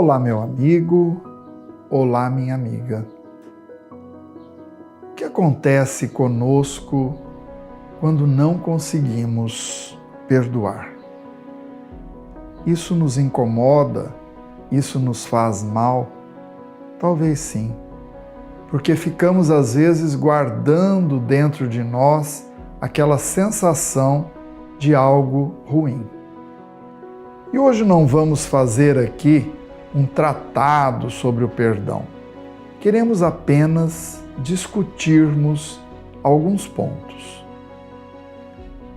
Olá, meu amigo, olá, minha amiga. O que acontece conosco quando não conseguimos perdoar? Isso nos incomoda? Isso nos faz mal? Talvez sim, porque ficamos às vezes guardando dentro de nós aquela sensação de algo ruim. E hoje não vamos fazer aqui um tratado sobre o perdão. Queremos apenas discutirmos alguns pontos.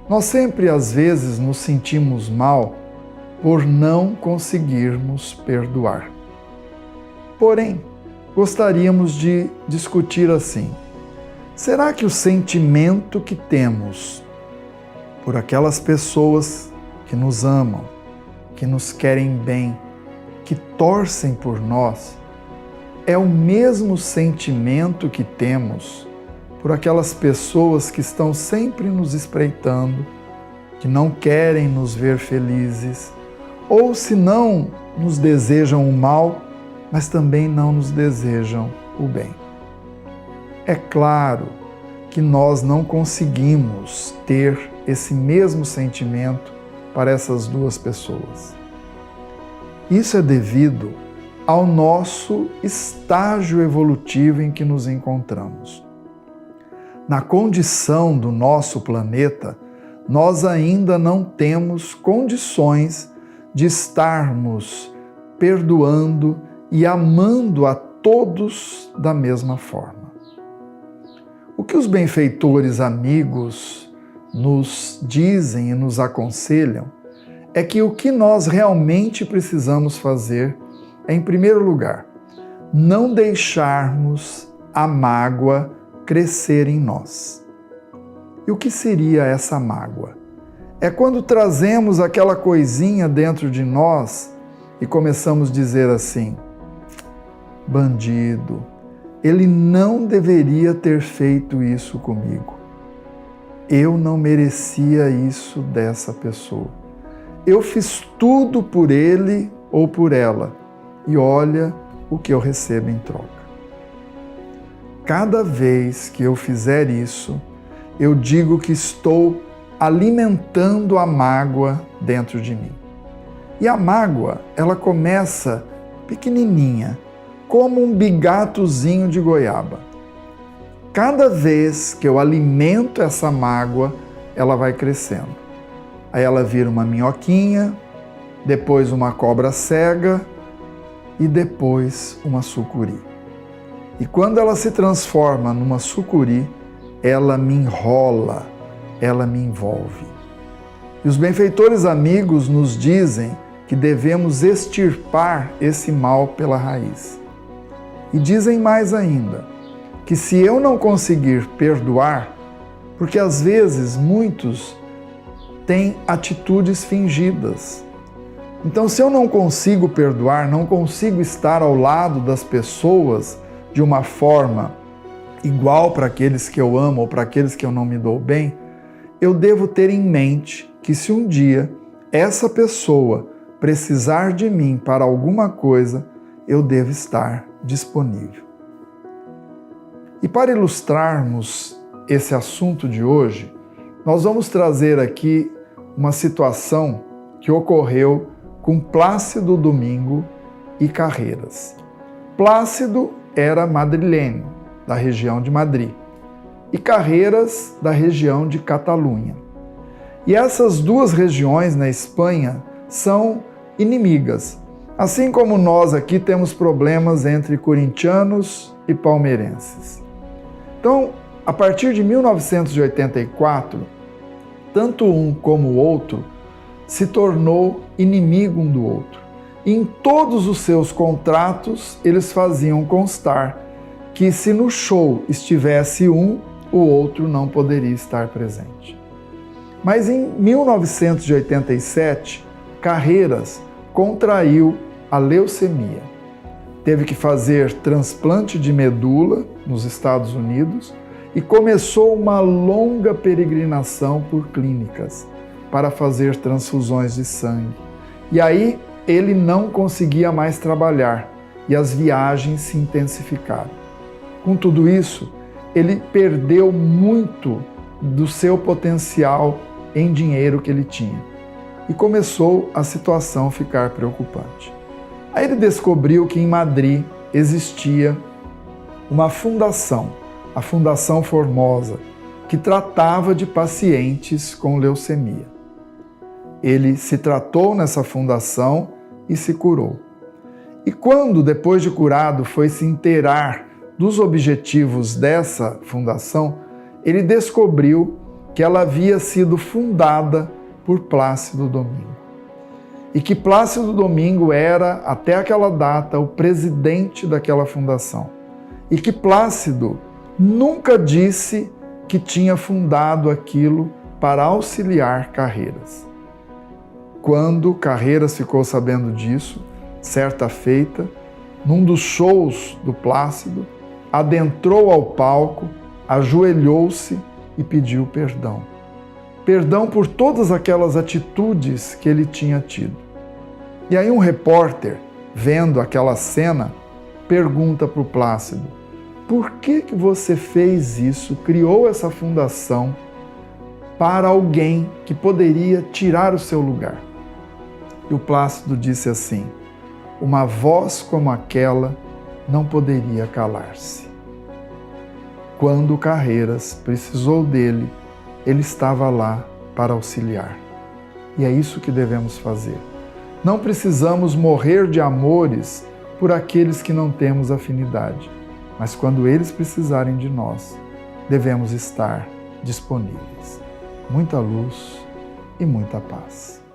Nós sempre, às vezes, nos sentimos mal por não conseguirmos perdoar. Porém, gostaríamos de discutir assim: será que o sentimento que temos por aquelas pessoas que nos amam, que nos querem bem, que torcem por nós, é o mesmo sentimento que temos por aquelas pessoas que estão sempre nos espreitando, que não querem nos ver felizes, ou se não nos desejam o mal, mas também não nos desejam o bem? É claro que nós não conseguimos ter esse mesmo sentimento para essas duas pessoas. Isso é devido ao nosso estágio evolutivo em que nos encontramos. Na condição do nosso planeta, nós ainda não temos condições de estarmos perdoando e amando a todos da mesma forma. O que os benfeitores amigos nos dizem e nos aconselham é que o que nós realmente precisamos fazer é, em primeiro lugar, não deixarmos a mágoa crescer em nós. E o que seria essa mágoa? É quando trazemos aquela coisinha dentro de nós e começamos a dizer assim: bandido, ele não deveria ter feito isso comigo. Eu não merecia isso dessa pessoa. Eu fiz tudo por ele ou por ela, e olha o que eu recebo em troca. Cada vez que eu fizer isso, eu digo que estou alimentando a mágoa dentro de mim. E a mágoa, ela começa pequenininha, como um bigatozinho de goiaba. Cada vez que eu alimento essa mágoa, ela vai crescendo. Aí ela vira uma minhoquinha, depois uma cobra cega e depois uma sucuri. E quando ela se transforma numa sucuri, ela me enrola, ela me envolve. E os benfeitores amigos nos dizem que devemos extirpar esse mal pela raiz. E dizem mais ainda, que se eu não conseguir perdoar, porque às vezes muitos têm atitudes fingidas. Então, se eu não consigo perdoar, não consigo estar ao lado das pessoas de uma forma igual para aqueles que eu amo ou para aqueles que eu não me dou bem, eu devo ter em mente que se um dia essa pessoa precisar de mim para alguma coisa, eu devo estar disponível. E para ilustrarmos esse assunto de hoje, nós vamos trazer aqui uma situação que ocorreu com Plácido Domingo e Carreiras. Plácido era madrileno, da região de Madrid, e Carreiras, da região de Catalunha. E essas duas regiões na Espanha são inimigas, assim como nós aqui temos problemas entre corintianos e palmeirenses. Então, a partir de 1984, tanto um como o outro se tornou inimigo um do outro. E em todos os seus contratos, eles faziam constar que se no show estivesse um, o outro não poderia estar presente. Mas em 1987, Carreiras contraiu a leucemia. Teve que fazer transplante de medula nos Estados Unidos e começou uma longa peregrinação por clínicas para fazer transfusões de sangue. E aí ele não conseguia mais trabalhar e as viagens se intensificaram. Com tudo isso, ele perdeu muito do seu potencial em dinheiro que ele tinha e começou a situação ficar preocupante. Aí ele descobriu que em Madrid existia uma fundação, a Fundação Formosa, que tratava de pacientes com leucemia. Ele se tratou nessa fundação e se curou. E quando, depois de curado, foi se inteirar dos objetivos dessa fundação, ele descobriu que ela havia sido fundada por Plácido Domingo. E que Plácido Domingo era, até aquela data, o presidente daquela fundação. E que Plácido nunca disse que tinha fundado aquilo para auxiliar Carreiras. Quando Carreiras ficou sabendo disso, certa feita, num dos shows do Plácido, adentrou ao palco, ajoelhou-se e pediu perdão. Perdão por todas aquelas atitudes que ele tinha tido. E aí um repórter, vendo aquela cena, pergunta para o Plácido: por que você fez isso, criou essa fundação para alguém que poderia tirar o seu lugar? E o Plácido disse assim: uma voz como aquela não poderia calar-se. Quando Carreiras precisou dele, ele estava lá para auxiliar. E é isso que devemos fazer. Não precisamos morrer de amores por aqueles que não temos afinidade, mas quando eles precisarem de nós, devemos estar disponíveis. Muita luz e muita paz.